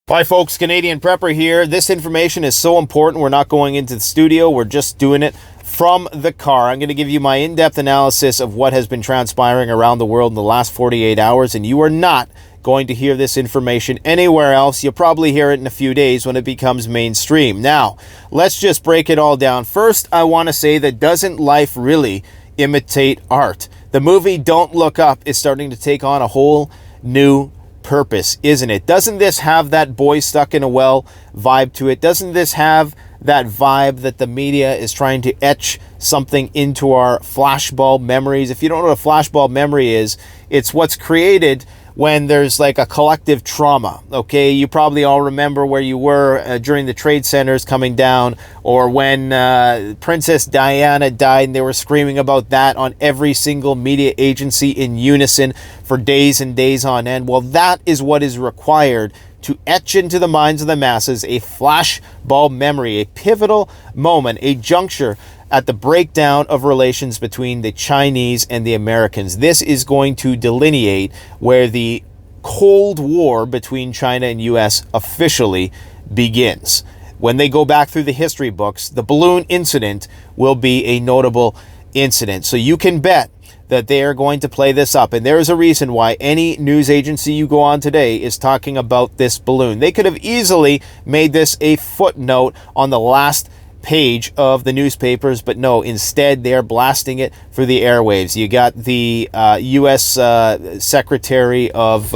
Hi folks, Canadian Prepper here. This information is so important, we're not going into the studio, we're just doing it from the car. I'm going to give you my in-depth analysis of what has been transpiring around the world in the last 48 hours, and you are not going to hear this information anywhere else. You'll probably hear it in a few days when it becomes mainstream. Now, let's just break it all down. First, I want to say that doesn't life really imitate art? The movie Don't Look Up is starting to take on a whole new purpose, isn't it? Doesn't this have that boy stuck in a well vibe to it? Doesn't this have that vibe that the media is trying to etch something into our flashbulb memories? If you don't know what a flashbulb memory is, it's what's created when there's like a collective trauma, okay? You probably all remember where you were during the trade centers coming down, or when Princess Diana died and they were screaming about that on every single media agency in unison for days and days on end. Well, that is what is required to etch into the minds of the masses a flashbulb memory, a pivotal moment, a juncture at the breakdown of relations between the Chinese and the Americans. This is going to delineate where the Cold War between China and US officially begins. When they go back through the history books, the balloon incident will be a notable incident. So you can bet that they are going to play this up. And there is a reason why any news agency you go on today is talking about this balloon. They could have easily made this a footnote on the last page of the newspapers, but no, instead they're blasting it for the airwaves. You got the U.S. Secretary of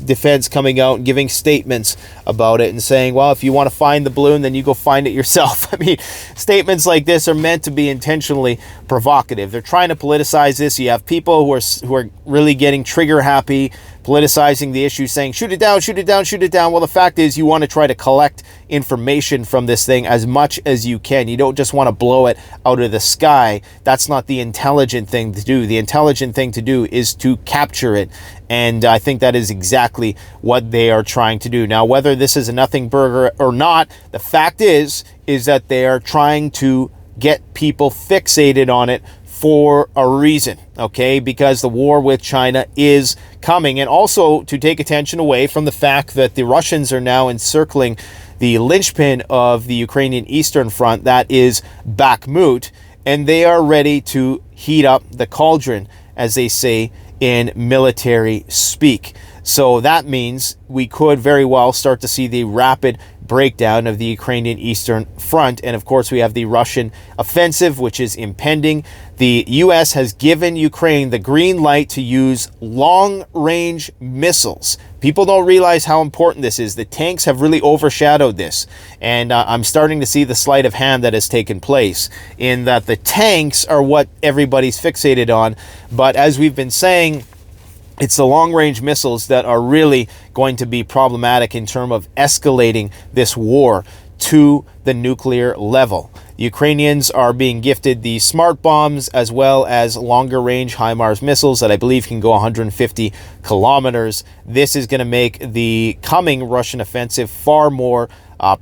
Defense coming out and giving statements about it and saying, well, if you want to find the balloon, then you go find it yourself. I mean, statements like this are meant to be intentionally provocative. They're trying to politicize this. You have people who are really getting trigger happy, politicizing the issue, saying, shoot it down, shoot it down, shoot it down. Well, the fact is you want to try to collect information from this thing as much as you can. You don't just want to blow it out of the sky. That's not the intelligent thing to do. The intelligent thing to do is to capture it. And I think that is exactly what they are trying to do. Now, whether this is a nothing burger or not, the fact is that they are trying to get people fixated on it for a reason, okay? Because the war with China is coming, and also to take attention away from the fact that the Russians are now encircling the linchpin of the Ukrainian Eastern Front, that is Bakhmut, and they are ready to heat up the cauldron, as they say in military speak. So that means we could very well start to see the rapid breakdown of the Ukrainian Eastern Front. And of course, we have the Russian offensive, which is impending. The U.S. has given Ukraine the green light to use long-range missiles. People don't realize how important this is. The tanks have really overshadowed this. And I'm starting to see the sleight of hand that has taken place, in that the tanks are what everybody's fixated on. But as we've been saying, it's the long-range missiles that are really going to be problematic in terms of escalating this war to the nuclear level. The Ukrainians are being gifted the smart bombs as well as longer-range HIMARS missiles that I believe can go 150 kilometers. This is going to make the coming Russian offensive far more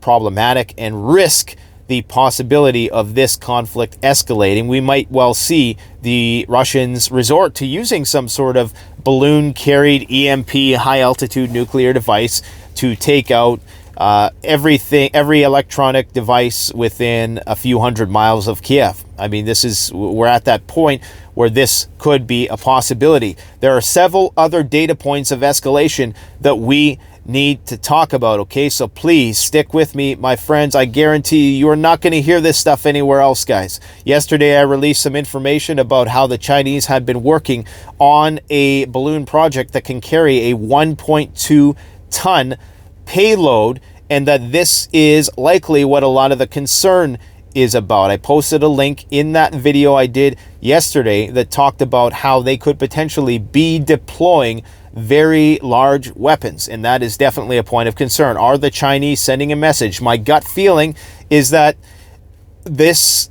problematic and risk the possibility of this conflict escalating. We might well see the Russians resort to using some sort of balloon-carried EMP high-altitude nuclear device to take out every electronic device within a few hundred miles of Kiev. I mean, we're at that point where this could be a possibility. There are several other data points of escalation that we need to talk about, okay? So please stick with me, my friends. I guarantee you are not going to hear this stuff anywhere else, guys. Yesterday, I released some information about how the Chinese had been working on a balloon project that can carry a 1.2 ton payload, and that this is likely what a lot of the concern is about. I posted a link in that video I did yesterday that talked about how they could potentially be deploying very large weapons, and that is definitely a point of concern. Are the Chinese sending a message? My gut feeling is that this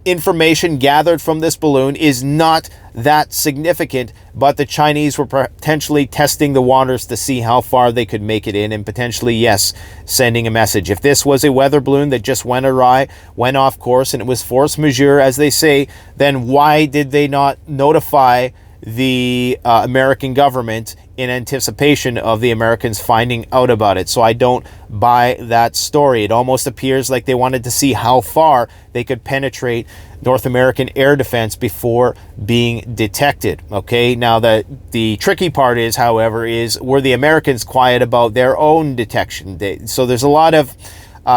information gathered from this balloon is not that significant, but the Chinese were potentially testing the waters to see how far they could make it in, and potentially, yes, sending a message. If this was a weather balloon that just went awry, went off course, and it was force majeure, as they say, then why did they not notify the American government in anticipation of the Americans finding out about it. So I don't buy that story. It almost appears like they wanted to see how far they could penetrate North American air defense before being detected. Okay, now the tricky part is, however, were the Americans quiet about their own detection? So there's a lot of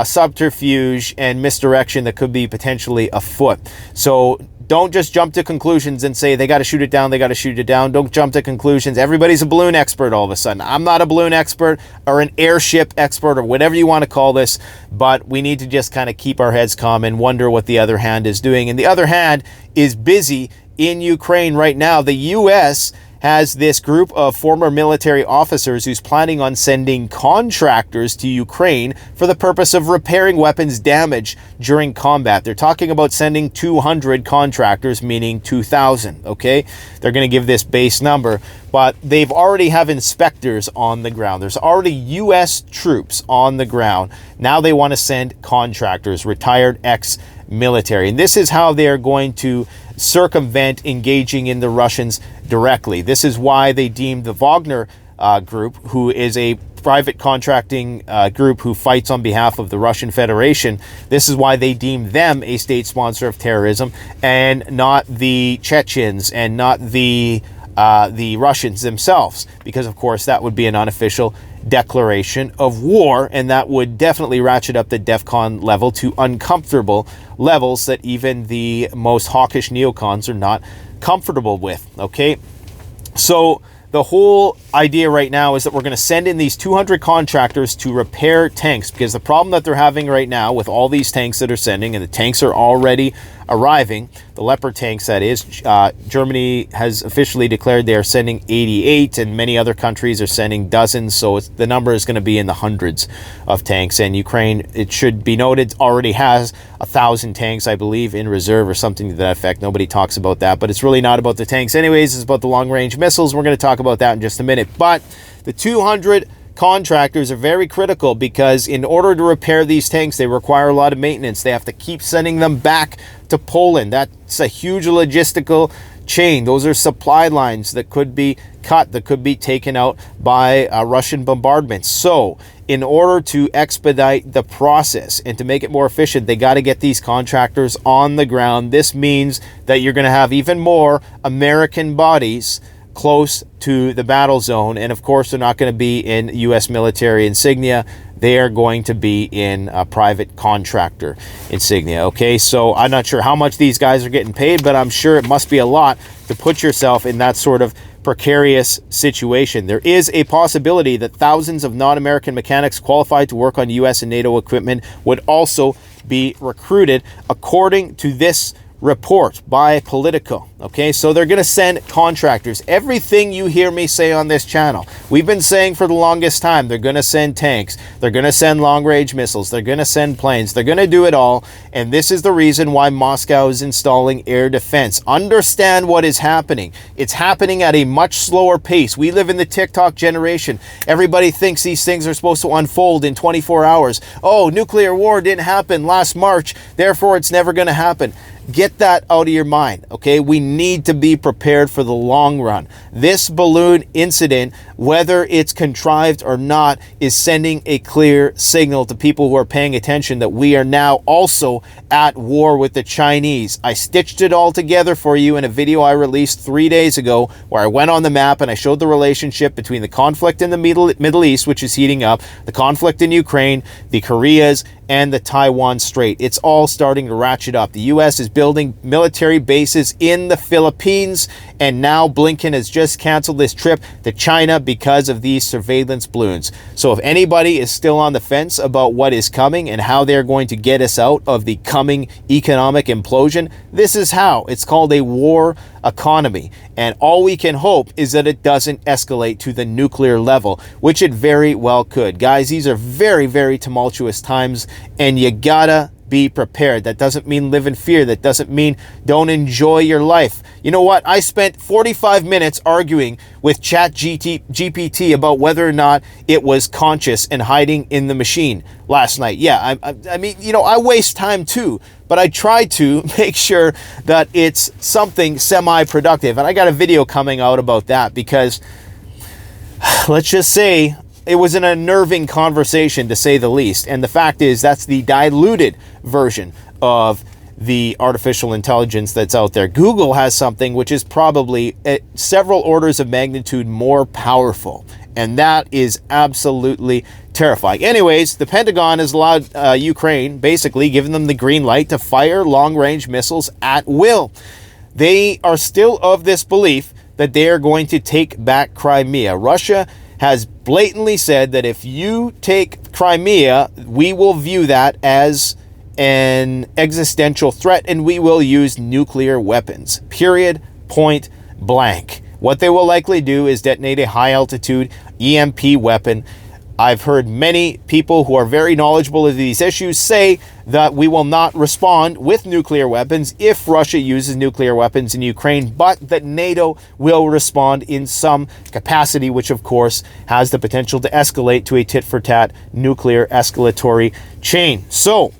subterfuge and misdirection that could be potentially afoot. So don't just jump to conclusions and say they got to shoot it down, they got to shoot it down. Don't jump to conclusions. Everybody's a balloon expert all of a sudden. I'm not a balloon expert or an airship expert or whatever you want to call this, but we need to just kind of keep our heads calm and wonder what the other hand is doing. And the other hand is busy in Ukraine right now. The U.S. has this group of former military officers who's planning on sending contractors to Ukraine for the purpose of repairing weapons damage during combat. They're talking about sending 200 contractors, meaning 2,000, okay? They're going to give this base number, but they've already have inspectors on the ground. There's already U.S. troops on the ground. Now they want to send contractors, retired ex-military. And this is how they're going to circumvent engaging in the Russians directly. This is why they deemed the Wagner group, who is a private contracting group who fights on behalf of the Russian Federation. This is why they deemed them a state sponsor of terrorism and not the Chechens and not the Russians themselves, because of course that would be an unofficial declaration of war, and that would definitely ratchet up the DEFCON level to uncomfortable levels that even the most hawkish neocons are not comfortable with. Okay, so the whole idea right now is that we're going to send in these 200 contractors to repair tanks, because the problem that they're having right now with all these tanks that are sending, and the tanks are already arriving, the Leopard tanks that is, Germany has officially declared they are sending 88, and many other countries are sending dozens, so the number is going to be in the hundreds of tanks. And Ukraine, it should be noted, already has 1,000 tanks, I believe, in reserve or something to that effect. Nobody talks about that, but it's really not about the tanks anyways. It's about the long-range missiles. We're going to talk about that in just a minute. But the 200 contractors are very critical, because in order to repair these tanks, they require a lot of maintenance. They have to keep sending them back to Poland. That's a huge logistical chain. Those are supply lines that could be cut, that could be taken out by Russian bombardments. So in order to expedite the process and to make it more efficient, they got to get these contractors on the ground. This means that you're going to have even more American bodies close to the battle zone, and of course they're not going to be in U.S. military insignia. They are going to be in private contractor insignia. Okay, so I'm not sure how much these guys are getting paid, but I'm sure it must be a lot to put yourself in that sort of precarious situation. There is a possibility that thousands of non-American mechanics qualified to work on U.S. and NATO equipment would also be recruited, according to this report by Politico. Okay, so they're going to send contractors. Everything you hear me say on this channel, we've been saying for the longest time. They're going to send tanks, they're going to send long-range missiles, they're going to send planes, they're going to do it all. And this is the reason why Moscow is installing air defense. Understand what is happening. It's happening at a much slower pace. We live in the TikTok generation. Everybody thinks these things are supposed to unfold in 24 hours. Oh, nuclear war didn't happen last March, therefore it's never going to happen. Get that out of your mind, okay? We need to be prepared for the long run. This balloon incident, whether it's contrived or not, is sending a clear signal to people who are paying attention that we are now also at war with the Chinese. I stitched it all together for you in a video I released 3 days ago, where I went on the map and I showed the relationship between the conflict in the Middle East, which is heating up, the conflict in Ukraine, the Koreas, and the Taiwan Strait. It's all starting to ratchet up. The U.S. is building military bases in the Philippines, and now Blinken has just canceled this trip to China because of these surveillance balloons. So if anybody is still on the fence about what is coming and how they're going to get us out of the coming economic implosion, this is how. It's called a war economy. And all we can hope is that it doesn't escalate to the nuclear level, which it very well could. Guys, these are very, very tumultuous times, and you gotta be prepared. That doesn't mean live in fear. That doesn't mean don't enjoy your life. You know what? I spent 45 minutes arguing with GPT about whether or not it was conscious and hiding in the machine last night. Yeah, I mean, you know, I waste time too, but I try to make sure that it's something semi-productive. And I got a video coming out about that because, let's just say, it was an unnerving conversation, to say the least. And the fact is, that's the diluted version of the artificial intelligence that's out there. Google has something which is probably several orders of magnitude more powerful. And that is absolutely terrifying. Anyways, the Pentagon has allowed Ukraine, basically giving them the green light to fire long-range missiles at will. They are still of this belief that they are going to take back Crimea. Russia has blatantly said that if you take Crimea, we will view that as an existential threat and we will use nuclear weapons. Period. Point blank. What they will likely do is detonate a high-altitude EMP weapon. I've heard many people who are very knowledgeable of these issues say that we will not respond with nuclear weapons if Russia uses nuclear weapons in Ukraine, but that NATO will respond in some capacity, which of course has the potential to escalate to a tit-for-tat nuclear escalatory chain. So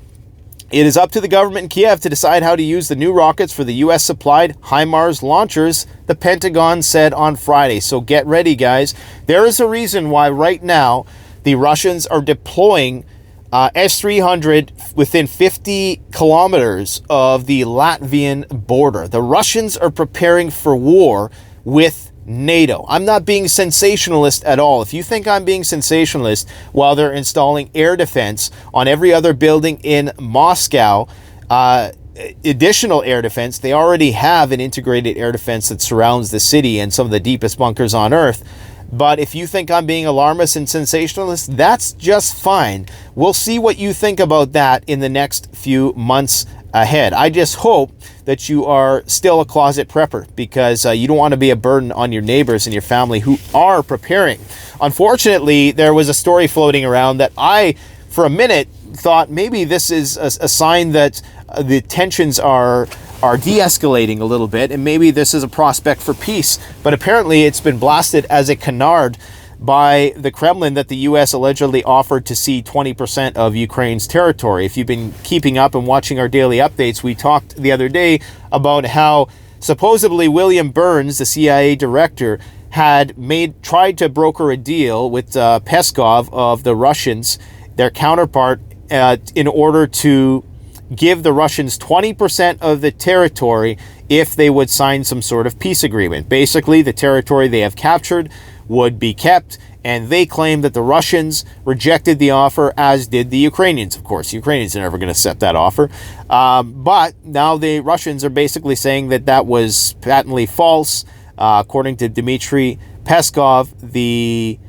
it is up to the government in Kiev to decide how to use the new rockets for the U.S.-supplied HIMARS launchers, the Pentagon said on Friday. So get ready, guys. There is a reason why right now the Russians are deploying S-300 within 50 kilometers of the Latvian border. The Russians are preparing for war with NATO. I'm not being sensationalist at all. If you think I'm being sensationalist while they're installing air defense on every other building in Moscow, additional air defense, they already have an integrated air defense that surrounds the city and some of the deepest bunkers on Earth. But if you think I'm being alarmist and sensationalist, that's just fine. We'll see what you think about that in the next few months ahead. I just hope that you are still a closet prepper because you don't want to be a burden on your neighbors and your family who are preparing. Unfortunately, there was a story floating around that I, for a minute, thought maybe this is a sign that the tensions are de-escalating a little bit, and maybe this is a prospect for peace. But apparently it's been blasted as a canard by the Kremlin that the U.S. allegedly offered to cede 20% of Ukraine's territory. If you've been keeping up and watching our daily updates, we talked the other day about how supposedly William Burns, the CIA director, had tried to broker a deal with Peskov of the Russians, their counterpart, in order to give the Russians 20% of the territory if they would sign some sort of peace agreement. Basically, the territory they have captured would be kept, and they claim that the Russians rejected the offer, as did the Ukrainians. Of course, the Ukrainians are never going to accept that offer. But now the Russians are basically saying that that was patently false. According to Dmitry Peskov, the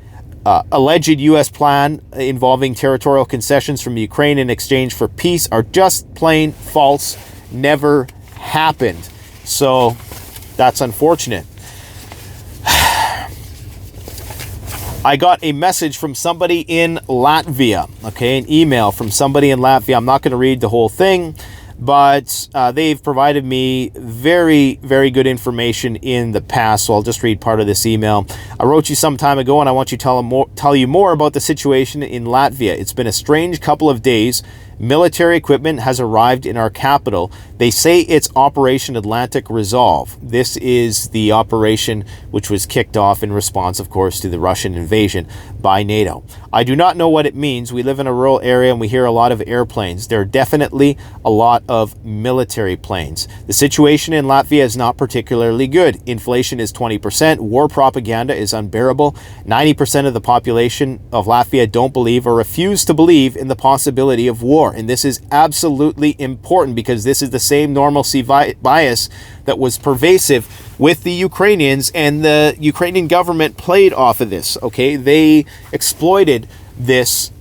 alleged U.S. plan involving territorial concessions from Ukraine in exchange for peace are just plain false, never happened. So that's unfortunate. I got a message from somebody in Latvia, okay, an email from somebody in Latvia. I'm not going to read the whole thing, but they've provided me very, very good information in the past, so I'll just read part of this email. I wrote you some time ago, and I want you to tell you more about the situation in Latvia. It's been a strange couple of days. Military equipment has arrived in our capital. They say it's Operation Atlantic Resolve. This is the operation which was kicked off in response, of course, to the Russian invasion by NATO. I do not know what it means. We live in a rural area and we hear a lot of airplanes. There are definitely a lot of military planes. The situation in Latvia is not particularly good. Inflation is 20%. War propaganda is unbearable. 90% of the population of Latvia don't believe or refuse to believe in the possibility of war. And this is absolutely important because this is the same normalcy bias that was pervasive with the Ukrainians, and the Ukrainian government played off of this, okay? They exploited this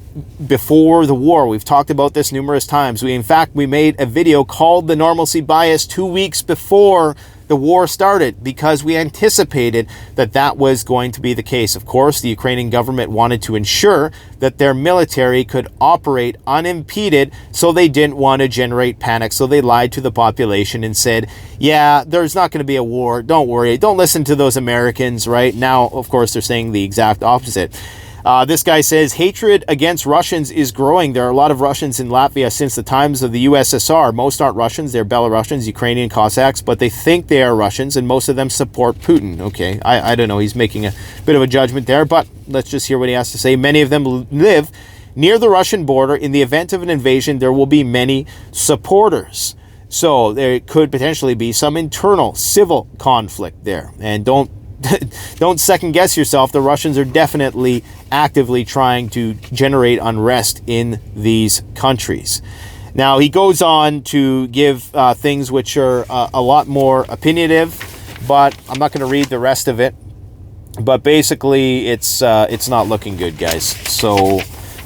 before the war. We've talked about this numerous times. In fact, we made a video called The Normalcy Bias 2 weeks before the war started, because we anticipated that that was going to be the case. Of course, the Ukrainian government wanted to ensure that their military could operate unimpeded, so they didn't want to generate panic. So they lied to the population and said, yeah, there's not going to be a war. Don't worry. Don't listen to those Americans, right? Now, of course, they're saying the exact opposite. This guy says, hatred against Russians is growing. There are a lot of Russians in Latvia since the times of the USSR. Most aren't Russians. They're Belarusians, Ukrainian Cossacks, but they think they are Russians, and most of them support Putin. Okay, I don't know. He's making a bit of a judgment there, but let's just hear what he has to say. Many of them live near the Russian border. In the event of an invasion, there will be many supporters. So there could potentially be some internal civil conflict there. And don't second guess yourself. The Russians are definitely actively trying to generate unrest in these countries. Now, he goes on to give things which are a lot more opinionative, but I'm not going to read the rest of it. But basically, it's not looking good, guys. So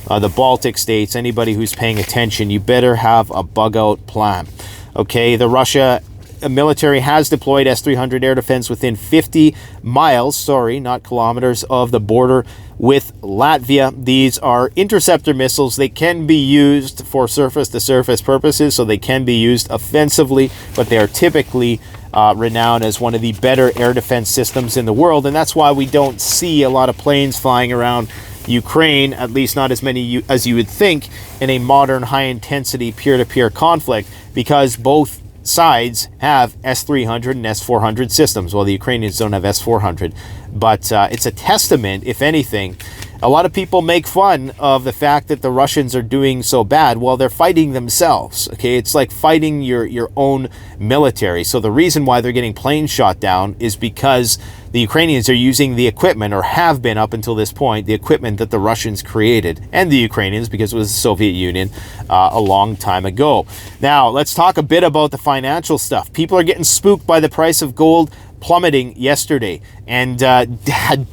the Baltic states, anybody who's paying attention, you better have a bug-out plan. Okay, the Russia military has deployed S-300 air defense within 50 miles, not kilometers, of the border with Latvia. These are interceptor missiles. They can be used for surface-to-surface purposes, so they can be used offensively, but they are typically renowned as one of the better air defense systems in the world, and that's why we don't see a lot of planes flying around Ukraine, at least not as many as you would think, in a modern high-intensity peer-to-peer conflict, because both sides have S-300 and S-400 systems. Well, the Ukrainians don't have S-400, but it's a testament, if anything. A lot of people make fun of the fact that the Russians are doing so bad. Well, they're fighting themselves, okay? It's like fighting your own military. So the reason why they're getting planes shot down is because the Ukrainians are using the equipment, or have been up until this point, the equipment that the Russians created, and the Ukrainians, because it was the Soviet Union a long time ago. Now, let's talk a bit about the financial stuff. People are getting spooked by the price of gold plummeting yesterday, and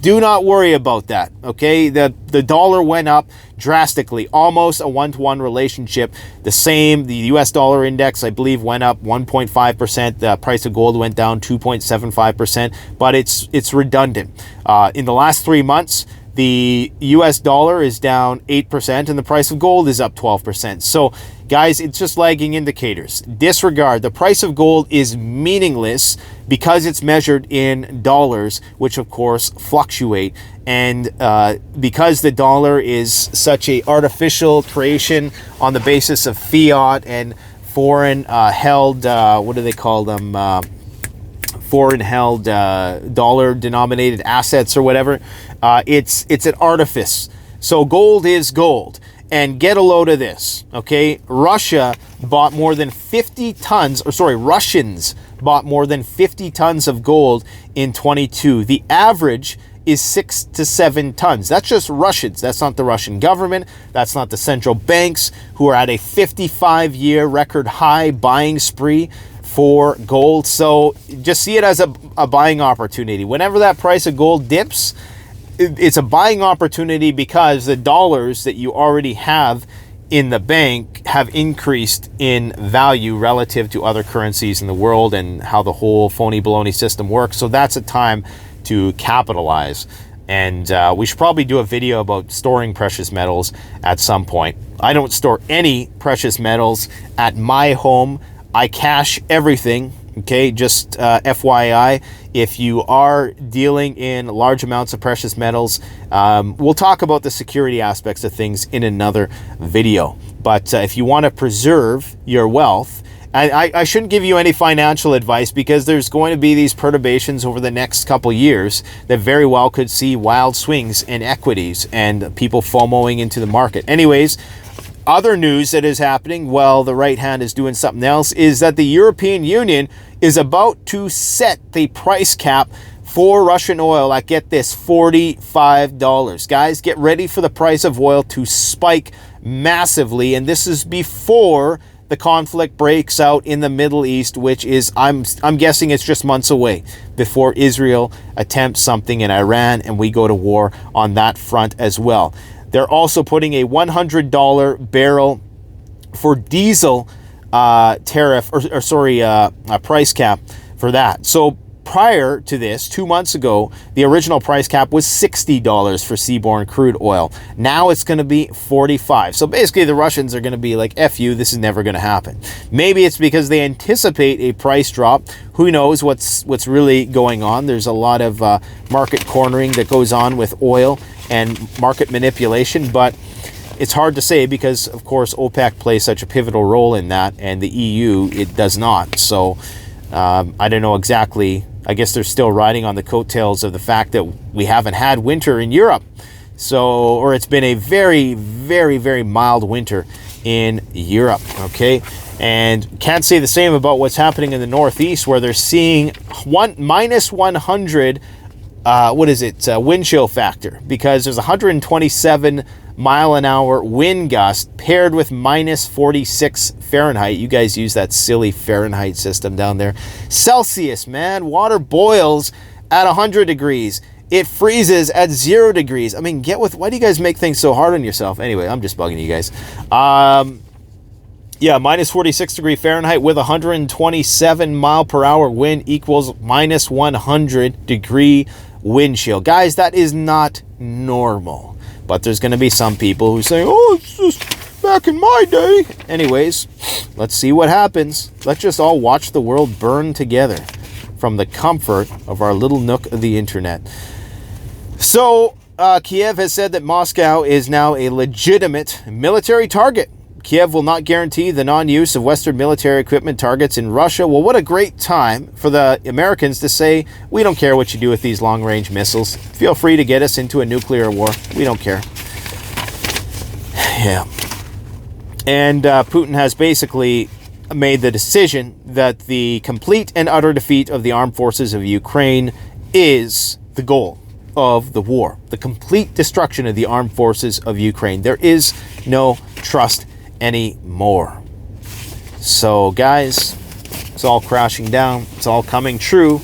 do not worry about that, okay? The dollar went up drastically, almost a 1-to-1 relationship. The US dollar index, I believe, went up 1.5%. The price of gold went down 2.75%, but it's redundant. In the last 3 months, the US dollar is down 8% and the price of gold is up 12%. So, guys, it's just lagging indicators. Disregard. The price of gold is meaningless because it's measured in dollars, which of course fluctuate. And because the dollar is such a artificial creation on the basis of fiat and foreign held, what do they call them? Foreign held dollar denominated assets or whatever. It's an artifice. So gold is gold. And get a load of this, okay? Russians bought more than 50 tons of gold in 22. The average is 6 to 7 tons. That's just Russians. That's not the Russian government. That's not the central banks, who are at a 55-year record high buying spree for gold. So just see it as a buying opportunity. Whenever that price of gold dips, it's a buying opportunity because the dollars that you already have in the bank have increased in value relative to other currencies in the world and how the whole phony baloney system works. So that's a time to capitalize. And we should probably do a video about storing precious metals at some point. I don't store any precious metals at my home. I cash everything. Okay, just FYI, if you are dealing in large amounts of precious metals, we'll talk about the security aspects of things in another video. But if you want to preserve your wealth, I shouldn't give you any financial advice, because there's going to be these perturbations over the next couple years that very well could see wild swings in equities and people FOMOing into the market. Anyways, other news that is happening while the right hand is doing something else is that the European Union is about to set the price cap for Russian oil at, get this, $45. Guys, get ready for the price of oil to spike massively, and this is before the conflict breaks out in the Middle East, which is, I'm guessing it's just months away before Israel attempts something in Iran and we go to war on that front as well. They're also putting a $100 barrel for diesel tariff, price cap for that. So prior to this, 2 months ago, the original price cap was $60 for seaborne crude oil. Now it's going to be $45. So basically the Russians are going to be like, F you, this is never going to happen. Maybe it's because they anticipate a price drop. Who knows what's really going on? There's a lot of market cornering that goes on with oil and market manipulation, but it's hard to say because, of course, OPEC plays such a pivotal role in that, and the EU, it does not. So I don't know exactly. I guess they're still riding on the coattails of the fact that we haven't had winter in Europe. Or it's been a very, very, very mild winter in Europe, okay? And can't say the same about what's happening in the Northeast, where they're seeing minus 100, wind chill factor, because there's 127 mile an hour wind gust paired with minus 46 Fahrenheit. You guys use that silly Fahrenheit system down there. Celsius, man. Water boils at 100 degrees. It freezes at 0 degrees. I mean, why do you guys make things so hard on yourself? Anyway, I'm just bugging you guys. Yeah, minus 46 degree Fahrenheit with 127 mile per hour wind equals minus 100 degree wind chill. Guys, that is not normal. But there's going to be some people who say, oh, it's just back in my day. Anyways, let's see what happens. Let's just all watch the world burn together from the comfort of our little nook of the internet. So, Kiev has said that Moscow is now a legitimate military target. Kiev will not guarantee the non-use of Western military equipment targets in Russia. Well, what a great time for the Americans to say, we don't care what you do with these long-range missiles. Feel free to get us into a nuclear war. We don't care. Yeah. And Putin has basically made the decision that the complete and utter defeat of the armed forces of Ukraine is the goal of the war. The complete destruction of the armed forces of Ukraine. There is no trust anymore. So guys, it's all crashing down. It's all coming true,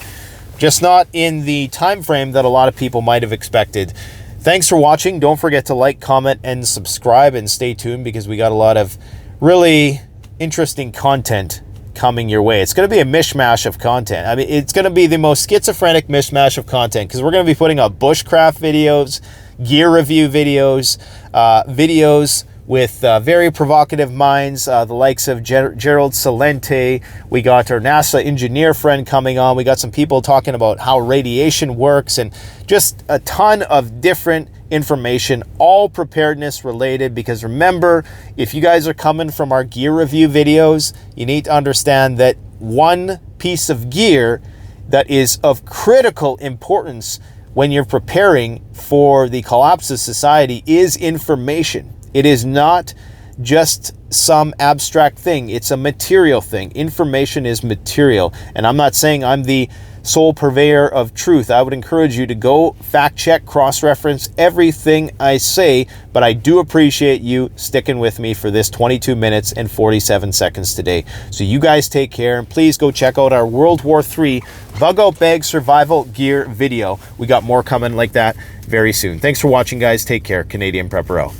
just not in the time frame that a lot of people might have expected. Thanks for watching. Don't forget to like, comment, and subscribe, and stay tuned because we got a lot of really interesting content coming your way. It's going to be a mishmash of content. I mean, it's going to be the most schizophrenic mishmash of content because we're going to be putting up bushcraft videos, gear review videos, videos with very provocative minds, the likes of Gerald Celente. We got our NASA engineer friend coming on. We got some people talking about how radiation works and just a ton of different information, all preparedness related. Because remember, if you guys are coming from our gear review videos, you need to understand that one piece of gear that is of critical importance when you're preparing for the collapse of society is information. It is not just some abstract thing. It's a material thing. Information is material. And I'm not saying I'm the sole purveyor of truth. I would encourage you to go fact check, cross-reference everything I say, but I do appreciate you sticking with me for this 22 minutes and 47 seconds today. So you guys take care, and please go check out our World War III bug-out bag survival gear video. We got more coming like that very soon. Thanks for watching, guys. Take care. Canadian Prepper out.